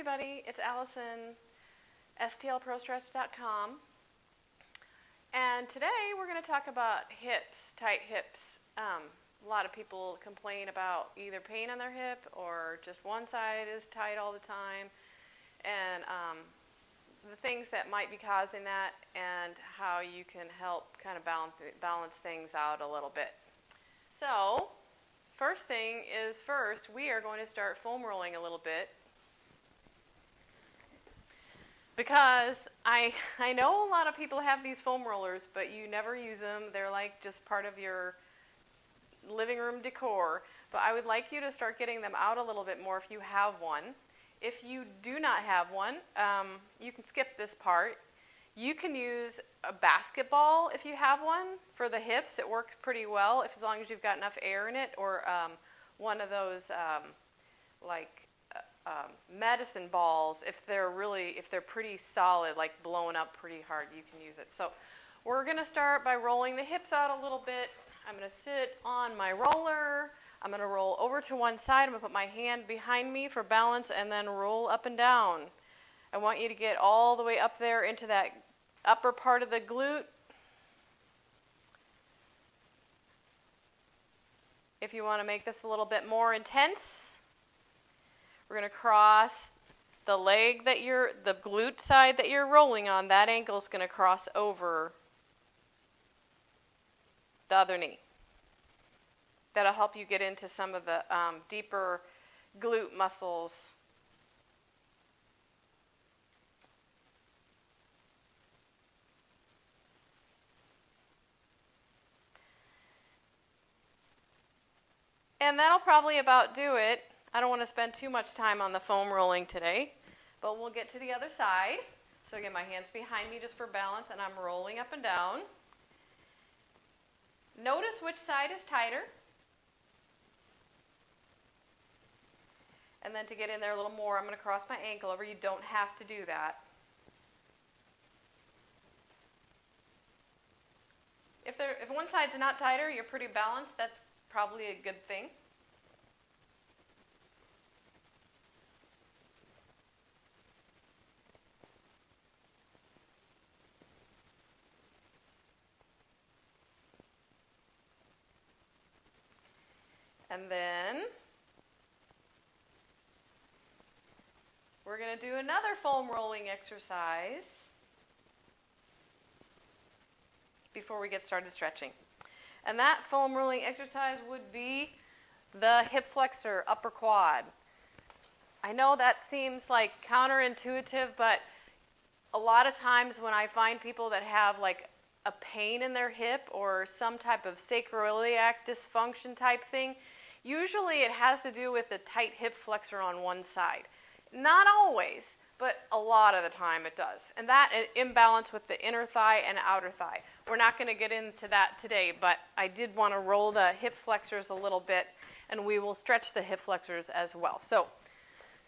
everybody, it's Allison, stlprostretch.com, and today we're going to talk about hips, tight hips. A lot of people complain about either pain on their hip or just one side is tight all the time, and the things that might be causing that and how you can help kind of balance things out a little bit. So, first thing is we are going to start foam rolling a little bit. Because I know a lot of people have these foam rollers, but you never use them. They're like just part of your living room decor. But I would like you to start getting them out a little bit more if you have one. If you do not have one, you can skip this part. You can use a basketball if you have one for the hips. It works pretty well as long as you've got enough air in it, or one of those medicine balls. If they're pretty solid, like blowing up pretty hard, you can use it. So we're going to start by rolling the hips out a little bit. I'm going to sit on my roller. I'm going to roll over to one side. I'm going to put my hand behind me for balance and then roll up and down. I want you to get all the way up there into that upper part of the glute. If you want to make this a little bit more intense, we're going to cross the leg the glute side that you're rolling on. That ankle is going to cross over the other knee. That'll help you get into some of the deeper glute muscles. And that'll probably about do it. I don't want to spend too much time on the foam rolling today, but we'll get to the other side. So again, my hand's behind me just for balance, and I'm rolling up and down. Notice which side is tighter. And then to get in there a little more, I'm going to cross my ankle over. You don't have to do that. If one side's not tighter, you're pretty balanced, that's probably a good thing. And then we're going to do another foam rolling exercise before we get started stretching. And that foam rolling exercise would be the hip flexor upper quad. I know that seems like counterintuitive, but a lot of times when I find people that have like a pain in their hip or some type of sacroiliac dysfunction type thing, usually it has to do with the tight hip flexor on one side. Not always, but a lot of the time it does. And that imbalance with the inner thigh and outer thigh. We're not going to get into that today, but I did want to roll the hip flexors a little bit, and we will stretch the hip flexors as well. So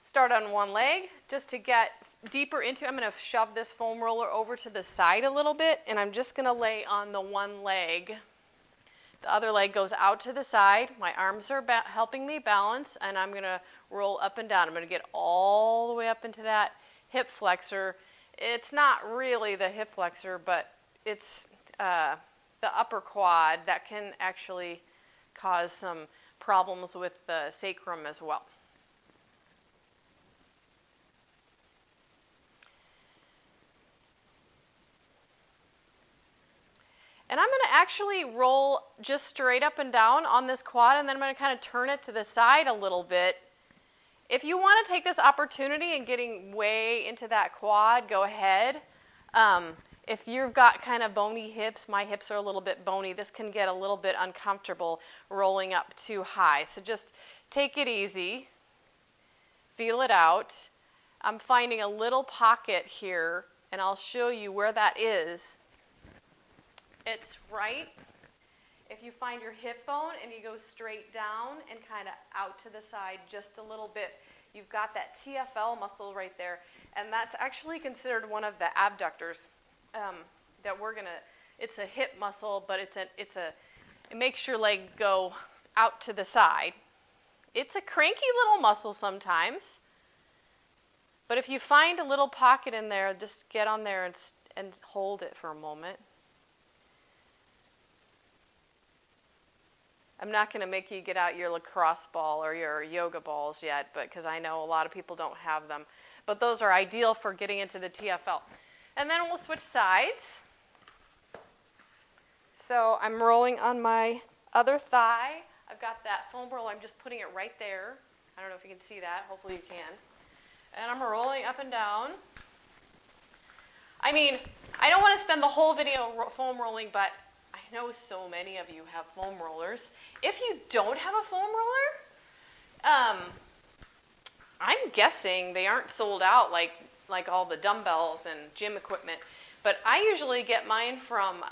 start on one leg. Just to get deeper into it, I'm going to shove this foam roller over to the side a little bit, and I'm just going to lay on the one leg. The other leg goes out to the side. My arms are helping me balance, and I'm going to roll up and down. I'm going to get all the way up into that hip flexor. It's not really the hip flexor, but it's the upper quad that can actually cause some problems with the sacrum as well. And I'm going to actually roll just straight up and down on this quad, and then I'm going to kind of turn it to the side a little bit. If you want to take this opportunity and getting way into that quad, go ahead. If you've got kind of bony hips, my hips are a little bit bony, this can get a little bit uncomfortable rolling up too high. So just take it easy. Feel it out. I'm finding a little pocket here, and I'll show you where that is. It's right if you find your hip bone and you go straight down and kind of out to the side just a little bit, you've got that TFL muscle right there, and that's actually considered one of the abductors that we're gonna. It's a hip muscle, but it makes your leg go out to the side. It's a cranky little muscle sometimes, But if you find a little pocket in there, just get on there and hold it for a moment. I'm not going to make you get out your lacrosse ball or your yoga balls yet, but because I know a lot of people don't have them. But those are ideal for getting into the TFL. And then we'll switch sides. So I'm rolling on my other thigh. I've got that foam roll. I'm just putting it right there. I don't know if you can see that. Hopefully you can. And I'm rolling up and down. I mean, I don't want to spend the whole video foam rolling, but I know so many of you have foam rollers. If you don't have a foam roller, I'm guessing they aren't sold out like all the dumbbells and gym equipment. But I usually get mine from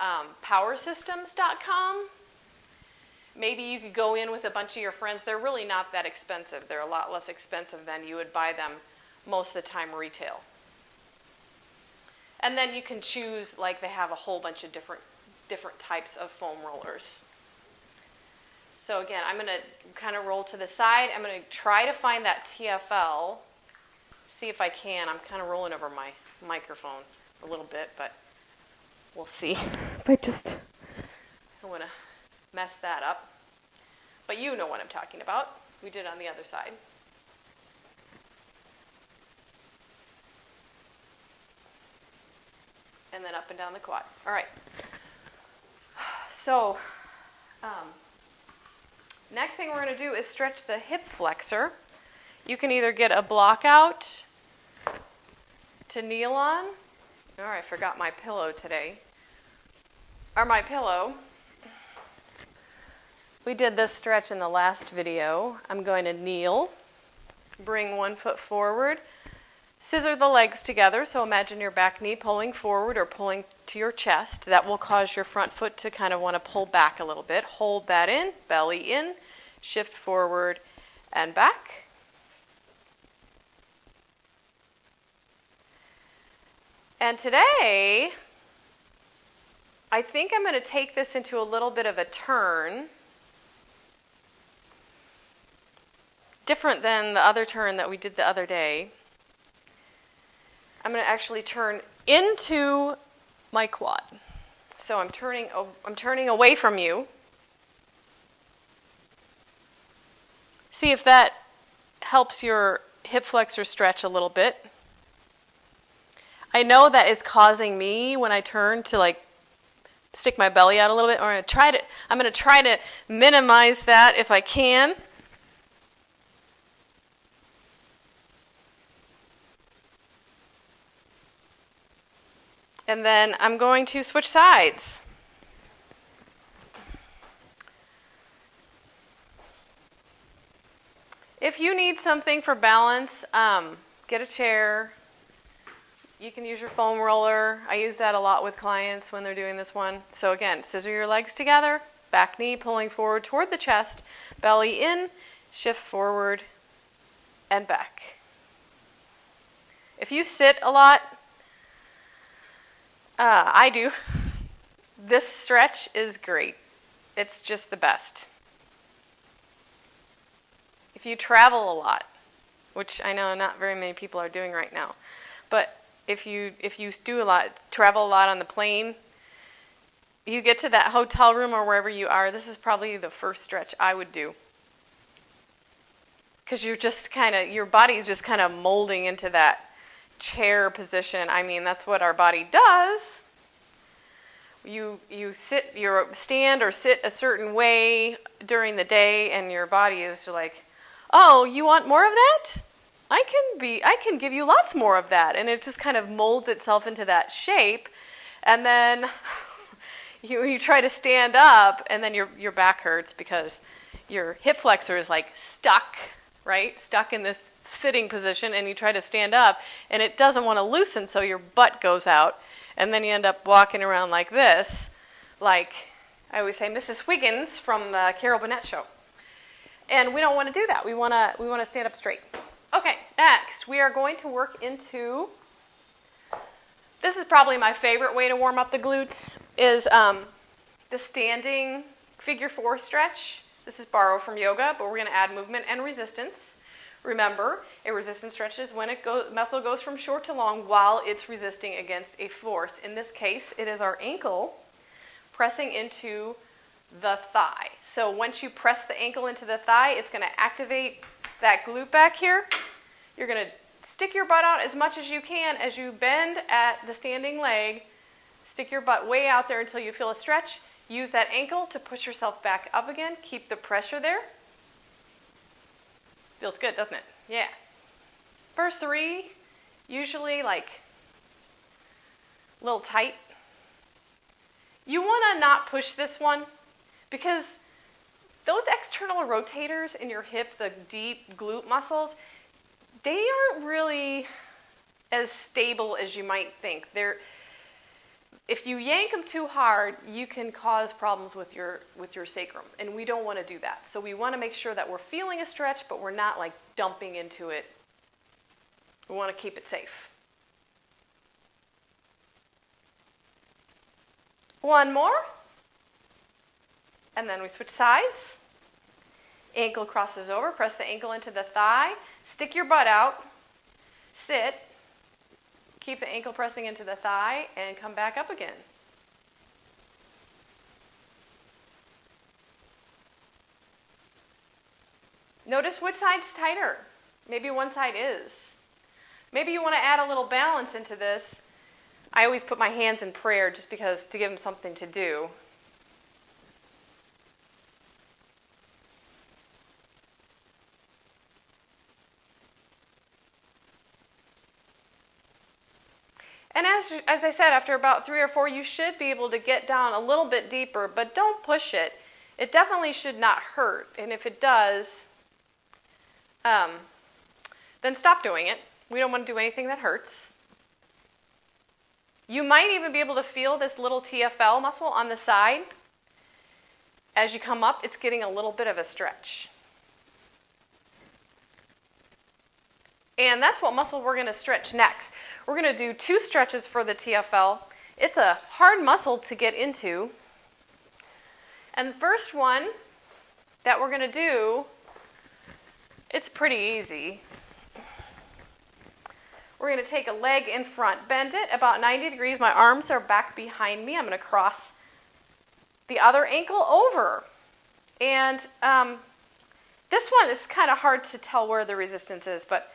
powersystems.com. Maybe you could go in with a bunch of your friends. They're really not that expensive. They're a lot less expensive than you would buy them most of the time retail. And then you can choose, like they have a whole bunch of different types of foam rollers. So again, I'm going to kind of roll to the side. I'm going to try to find that TFL. See if I can. I'm kind of rolling over my microphone a little bit, but we'll see. If I don't want to mess that up. But you know what I'm talking about. We did it on the other side. And then up and down the quad. All right. So, next thing we're going to do is stretch the hip flexor. You can either get a block out to kneel on. All right, I forgot my pillow today. Or my pillow. We did this stretch in the last video. I'm going to kneel, bring one foot forward, scissor the legs together. So imagine your back knee pulling forward or pulling to your chest. That will cause your front foot to kind of want to pull back a little bit. Hold that in, belly in, shift forward and back. And today, I think I'm going to take this into a little bit of a turn. Different than the other turn that we did the other day. I'm going to actually turn into my quad. So I'm turning away from you. See if that helps your hip flexor stretch a little bit. I know that is causing me when I turn to like stick my belly out a little bit. I'm going to try to minimize that if I can. And then I'm going to switch sides. If you need something for balance, get a chair. You can use your foam roller. I use that a lot with clients when they're doing this one. So again, scissor your legs together, back knee pulling forward toward the chest, belly in, shift forward and back. If you sit a lot, I do. This stretch is great. It's just the best. If you travel a lot, which I know not very many people are doing right now, but if you travel a lot on the plane, you get to that hotel room or wherever you are, this is probably the first stretch I would do. Because your body is just kind of molding into that chair position. I mean, that's what our body does. You stand or sit a certain way during the day, and your body is like, oh, you want more of that? I can give you lots more of that. And it just kind of molds itself into that shape. And then you try to stand up, and then your back hurts because your hip flexor is like stuck, right? Stuck in this sitting position, and you try to stand up, and it doesn't want to loosen, so your butt goes out. And then you end up walking around like this, like I always say, Mrs. Wiggins from the Carol Burnett show. And we don't want to do that. We want to stand up straight. Okay, next we are going to work into, this is probably my favorite way to warm up the glutes, is the standing figure 4 stretch. This is borrowed from yoga, but we're going to add movement and resistance. Remember, a resistance stretch is when muscle goes from short to long while it's resisting against a force. In this case, it is our ankle pressing into the thigh. So once you press the ankle into the thigh, it's going to activate that glute back here. You're going to stick your butt out as much as you can as you bend at the standing leg. Stick your butt way out there until you feel a stretch. Use that ankle to push yourself back up again. Keep the pressure there. Feels good, doesn't it? Yeah. First 3, usually like a little tight. You want to not push this one because those external rotators in your hip, the deep glute muscles, they aren't really as stable as you might think. If you yank them too hard, you can cause problems with your sacrum, and we don't want to do that. So we want to make sure that we're feeling a stretch, but we're not like dumping into it. We want to keep it safe. One more, and then we switch sides. Ankle crosses over, press the ankle into the thigh, stick your butt out, sit, keep the ankle pressing into the thigh, and come back up again. Notice which side's tighter. Maybe one side is. Maybe you want to add a little balance into this. I always put my hands in prayer just because to give them something to do. And as I said, after about 3 or 4, you should be able to get down a little bit deeper, but don't push it. It definitely should not hurt. And if it does, then stop doing it. We don't want to do anything that hurts. You might even be able to feel this little TFL muscle on the side. As you come up, it's getting a little bit of a stretch. And that's what muscle we're going to stretch next. We're going to do 2 stretches for the TFL. It's a hard muscle to get into. And the first one that we're going to do, it's pretty easy. We're going to take a leg in front, bend it about 90 degrees. My arms are back behind me. I'm going to cross the other ankle over. And this one is kind of hard to tell where the resistance is, but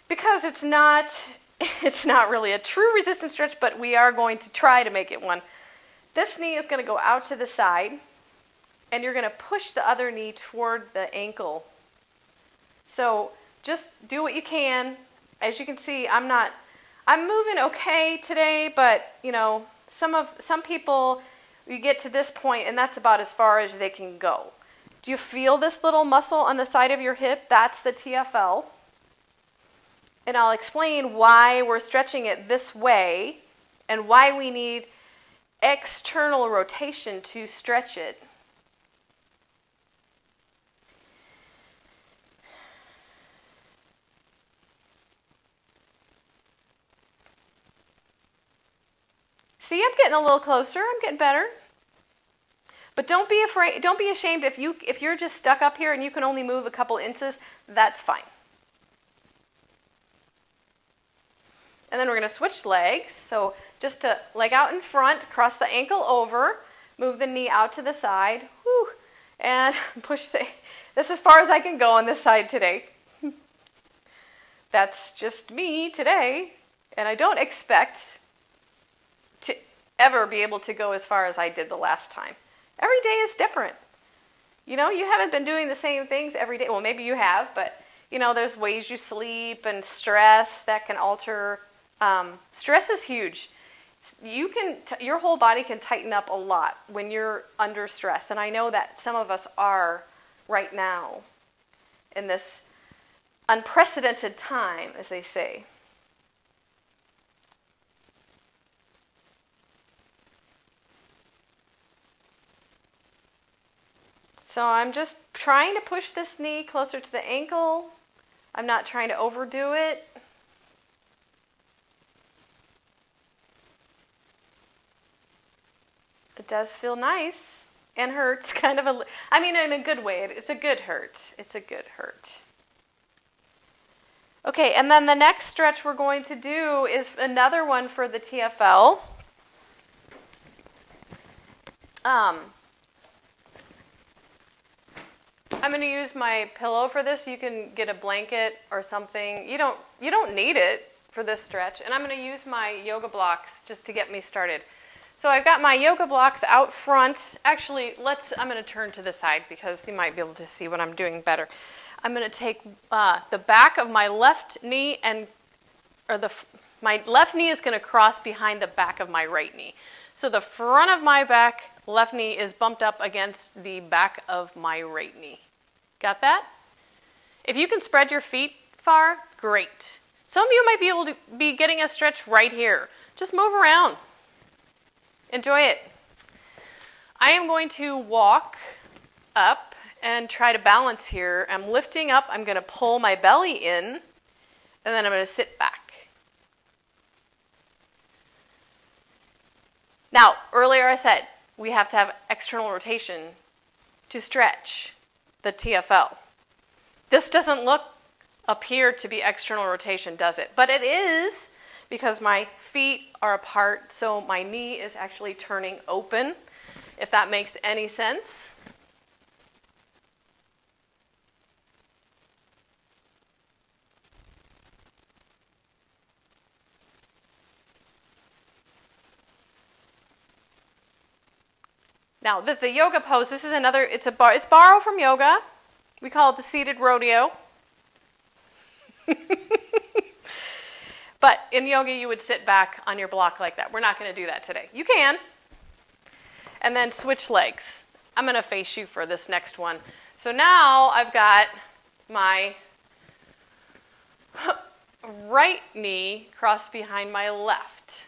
because it's not really a true resistance stretch, but we are going to try to make it one. This knee is going to go out to the side, and you're going to push the other knee toward the ankle. So just do what you can. As you can see, I'm moving okay today, but you know, some people, you get to this point and that's about as far as they can go. Do you feel this little muscle on the side of your hip? That's the TFL. And I'll explain why we're stretching it this way and why we need external rotation to stretch it. See, I'm getting a little closer. I'm getting better. But don't be afraid. Don't be ashamed if you're just stuck up here and you can only move a couple inches. That's fine. And then we're going to switch legs. So just to leg out in front, cross the ankle over, move the knee out to the side, and push this is as far as I can go on this side today. That's just me today, and I don't expect to ever be able to go as far as I did the last time. Every day is different. You know, you haven't been doing the same things every day. Well, maybe you have, but you know, there's ways you sleep and stress that can alter. Stress is huge. Your whole body can tighten up a lot when you're under stress, and I know that some of us are right now in this unprecedented time, as they say. So I'm just trying to push this knee closer to the ankle. I'm not trying to overdo it. It does feel nice and hurts in a good way. It's a good hurt. It's a good hurt. Okay, and then the next stretch we're going to do is another one for the TFL. I'm going to use my pillow for this. You can get a blanket or something. You don't need it for this stretch. And I'm going to use my yoga blocks just to get me started. So I've got my yoga blocks out front. Actually, I'm going to turn to the side because you might be able to see what I'm doing better. I'm going to take the back of my left knee my left knee is going to cross behind the back of my right knee. So the front of my left knee is bumped up against the back of my right knee. Got that? If you can spread your feet far, great. Some of you might be able to be getting a stretch right here. Just move around. Enjoy it. I am going to walk up and try to balance here. I'm lifting up. I'm going to pull my belly in, and then I'm going to sit back. Now, earlier I said we have to have external rotation to stretch the TFL. This doesn't appear to be external rotation, does it? But it is, because my feet are apart, so my knee is actually turning open, if that makes any sense. Now, this is the yoga pose. This is another, it's borrowed from yoga. We call it the seated rodeo. But in yoga, you would sit back on your block like that. We're not going to do that today. You can. And then switch legs. I'm going to face you for this next one. So now I've got my right knee crossed behind my left.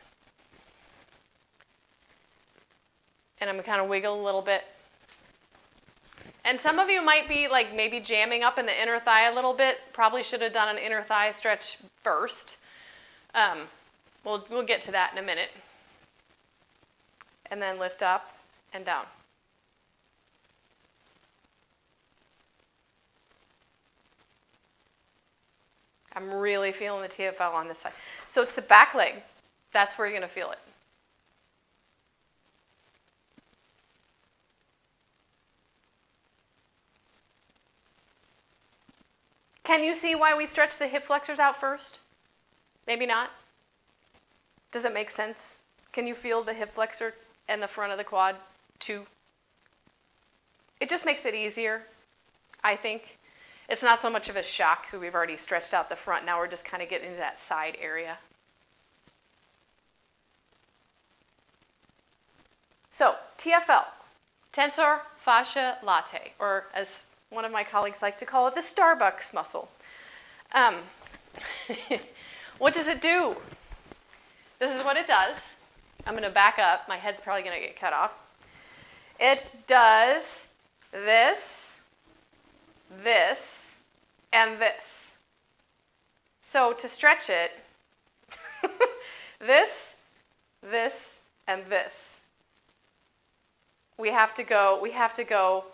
And I'm going to kind of wiggle a little bit. And some of you might be like maybe jamming up in the inner thigh a little bit. Probably should have done an inner thigh stretch first. We'll get to that in a minute. And then lift up and down. I'm really feeling the TFL on this side. So it's the back leg. That's where you're going to feel it. Can you see why we stretch the hip flexors out first? Maybe not. Does it make sense? Can you feel the hip flexor and the front of the quad too? It just makes it easier, I think. It's not so much of a shock, so we've already stretched out the front. Now we're just kind of getting into that side area. So, TFL, tensor fascia latae, or as one of my colleagues likes to call it, the Starbucks muscle. What does it do? This is what it does. I'm going to back up. My head's probably going to get cut off. It does this, this, and this. So to stretch it, this, and this. We have to go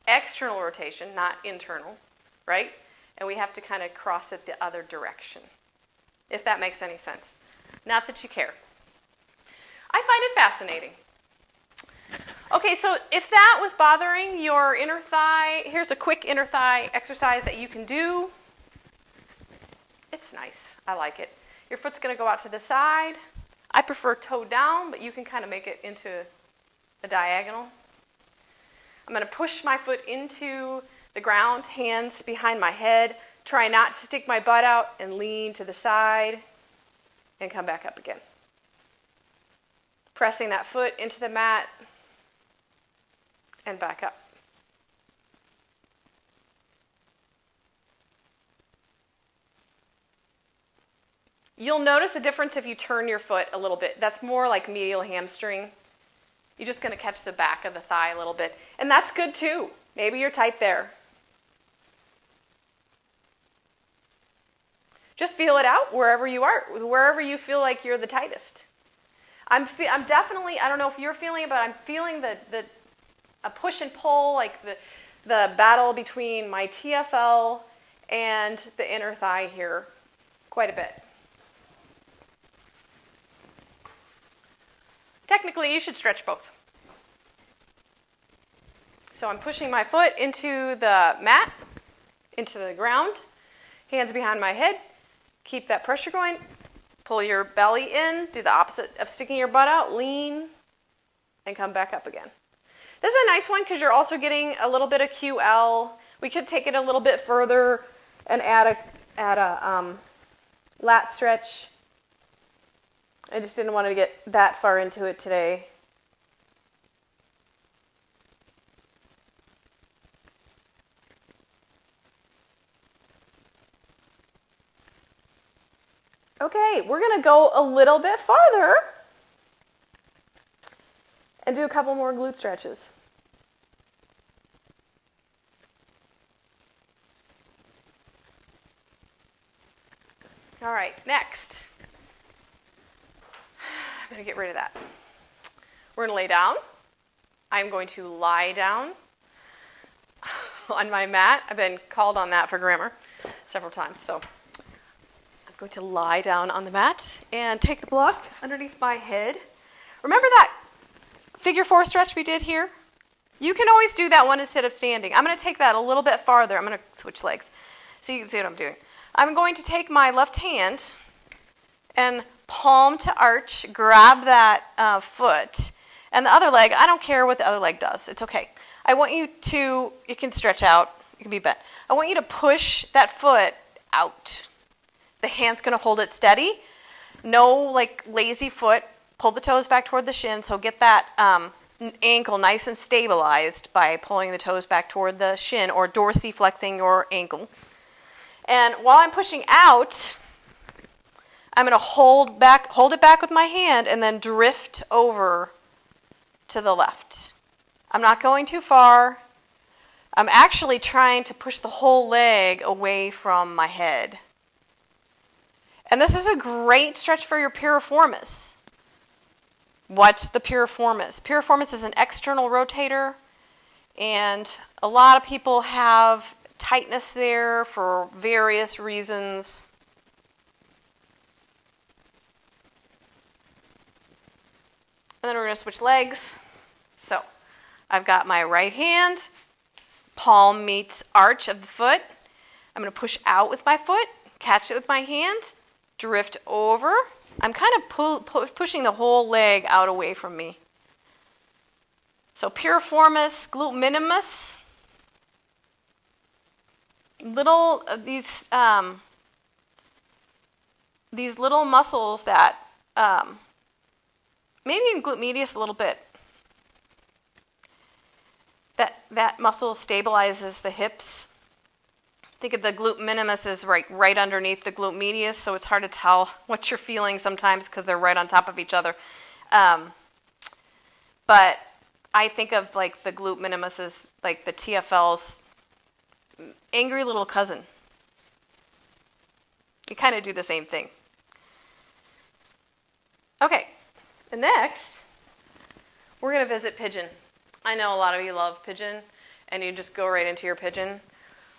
external rotation, not internal, right? And we have to kind of cross it the other direction, if that makes any sense. Not that you care. I find it fascinating. Okay, so if that was bothering your inner thigh, here's a quick inner thigh exercise that you can do. It's nice. I like it. Your foot's going to go out to the side. I prefer toe down, but you can kind of make it into a diagonal. I'm going to push my foot into the ground, hands behind my head. Try not to stick my butt out and lean to the side and come back up again. Pressing that foot into the mat and back up. You'll notice a difference if you turn your foot a little bit. That's more like medial hamstring. You're just going to catch the back of the thigh a little bit. And that's good too. Maybe you're tight there. Just feel it out wherever you are, wherever you feel like you're the tightest. I'm definitely, I don't know if you're feeling it, but I'm feeling a push and pull, like the battle between my TFL and the inner thigh here quite a bit. Technically, you should stretch both. So I'm pushing my foot into the mat, into the ground, hands behind my head. Keep that pressure going. Pull your belly in. Do the opposite of sticking your butt out. Lean and come back up again. This is a nice one because you're also getting a little bit of QL. We could take it a little bit further and add a lat stretch. I just didn't want to get that far into it today. Okay, we're going to go a little bit farther and do a couple more glute stretches. All right, next. I'm going to get rid of that. We're going to lay down. I'm going to lie down on my mat. I've been called on that for grammar several times, so I'm going to lie down on the mat and take the block underneath my head. Remember that figure 4 stretch we did here? You can always do that one instead of standing. I'm going to take that a little bit farther. I'm going to switch legs so you can see what I'm doing. I'm going to take my left hand and palm to arch, grab that foot, and the other leg, I don't care what the other leg does. It's okay. I want you to, you can stretch out, you can be bent. I want you to push that foot out. The hand's going to hold it steady. No like lazy foot. Pull the toes back toward the shin, so get that ankle nice and stabilized by pulling the toes back toward the shin or dorsiflexing your ankle. And while I'm pushing out, I'm going to hold it back with my hand and then drift over to the left. I'm not going too far. I'm actually trying to push the whole leg away from my head. And this is a great stretch for your piriformis. What's the piriformis? Piriformis is an external rotator, and a lot of people have tightness there for various reasons. And then we're going to switch legs. So I've got my right hand, palm meets arch of the foot. I'm going to push out with my foot, catch it with my hand, drift over. I'm kind of pushing the whole leg out away from me. So piriformis, glute minimus, little these little muscles that maybe in glute medius a little bit. That muscle stabilizes the hips. Think of the glute minimus as right underneath the glute medius, so it's hard to tell what you're feeling sometimes because they're right on top of each other. But I think of like the glute minimus as like the TFL's angry little cousin. You kind of do the same thing. Okay, and next we're going to visit Pigeon. I know a lot of you love Pigeon, and you just go right into your Pigeon.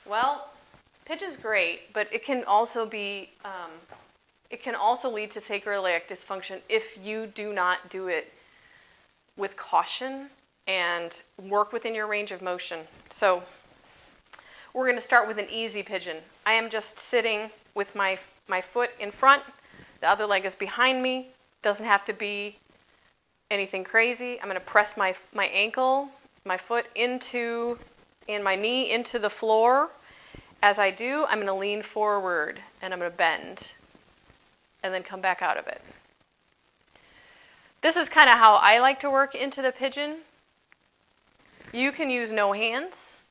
Well, Pigeon's great, but it can also be, it can also lead to sacroiliac dysfunction if you do not do it with caution and work within your range of motion. So we're going to start with an easy Pigeon. I am just sitting with my foot in front. The other leg is behind me. Doesn't have to be anything crazy. I'm going to press my ankle, my foot into, and my knee into the floor. As I do, I'm going to lean forward and I'm going to bend and then come back out of it. This is kind of how I like to work into the Pigeon. You can use no hands.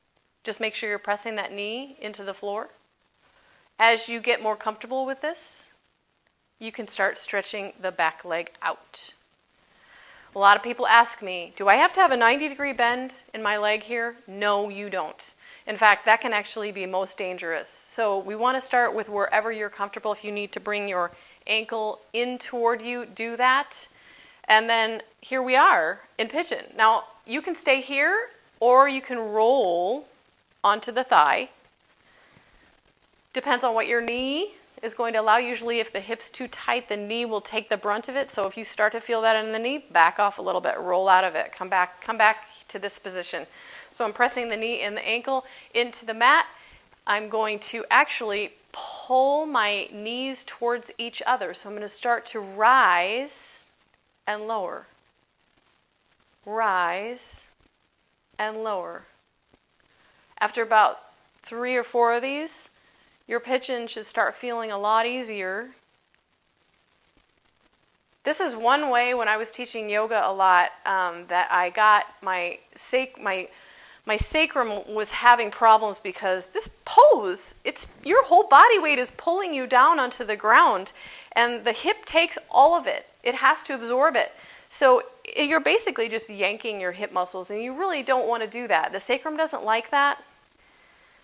Just make sure you're pressing that knee into the floor. As you get more comfortable with this, you can start stretching the back leg out. A lot of people ask me, do I have to have a 90-degree bend in my leg here? No, you don't. In fact, that can actually be most dangerous. So we want to start with wherever you're comfortable. If you need to bring your ankle in toward you, do that. And then here we are in Pigeon. Now, you can stay here or you can roll onto the thigh. Depends on what your knee is going to allow. Usually if the hip's too tight, the knee will take the brunt of it. So if you start to feel that in the knee, back off a little bit, roll out of it, come back to this position. So I'm pressing the knee and the ankle into the mat. I'm going to actually pull my knees towards each other. So I'm going to start to rise and lower. Rise and lower. After about 3 or 4 of these, your pigeon should start feeling a lot easier. This is one way when I was teaching yoga a lot that I got my sacrum was having problems because this pose, your whole body weight is pulling you down onto the ground, and the hip takes all of it. It has to absorb it. So you're basically just yanking your hip muscles, and you really don't want to do that. The sacrum doesn't like that.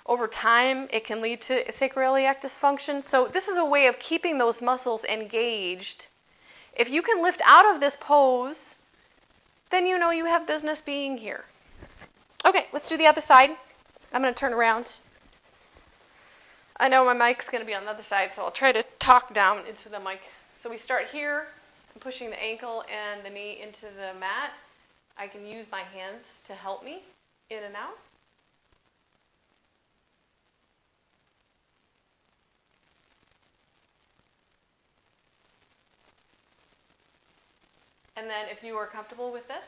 Over time, it can lead to sacroiliac dysfunction. So this is a way of keeping those muscles engaged. If you can lift out of this pose, then you know you have business being here. Okay, let's do the other side. I'm going to turn around. I know my mic's going to be on the other side, so I'll try to talk down into the mic. So we start here. I'm pushing the ankle and the knee into the mat. I can use my hands to help me in and out. And then if you are comfortable with this,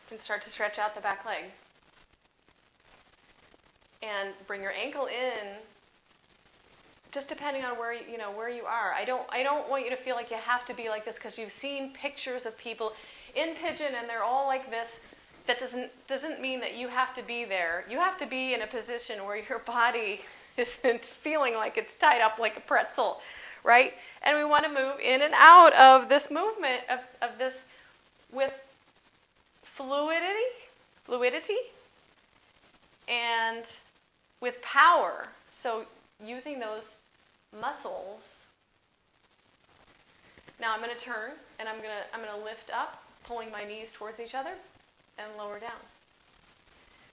you can start to stretch out the back leg. And bring your ankle in, just depending on where you are. I don't want you to feel like you have to be like this because you've seen pictures of people in Pigeon and they're all like this. That doesn't mean that you have to be there. You have to be in a position where your body isn't feeling like it's tied up like a pretzel, right? And we want to move in and out of this movement, of this with fluidity, and with power. So using those muscles. Now I'm going to turn, and I'm going to lift up, pulling my knees towards each other, and lower down.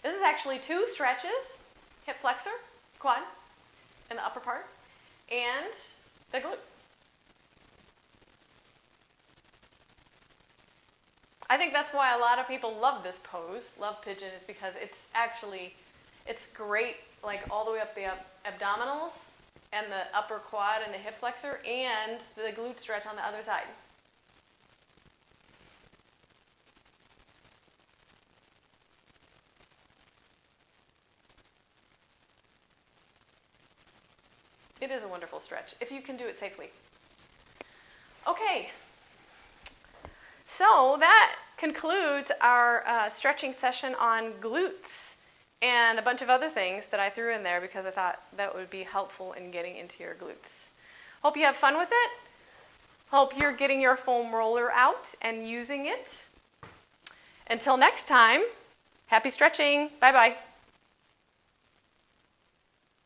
This is actually 2 stretches, hip flexor, quad, in the upper part, and the glute. I think that's why a lot of people love this pose, love Pigeon, is because it's great, like all the way up the abdominals and the upper quad and the hip flexor and the glute stretch on the other side. It is a wonderful stretch, if you can do it safely. Okay. So that concludes our stretching session on glutes and a bunch of other things that I threw in there because I thought that would be helpful in getting into your glutes. Hope you have fun with it. Hope you're getting your foam roller out and using it. Until next time, happy stretching. Bye-bye.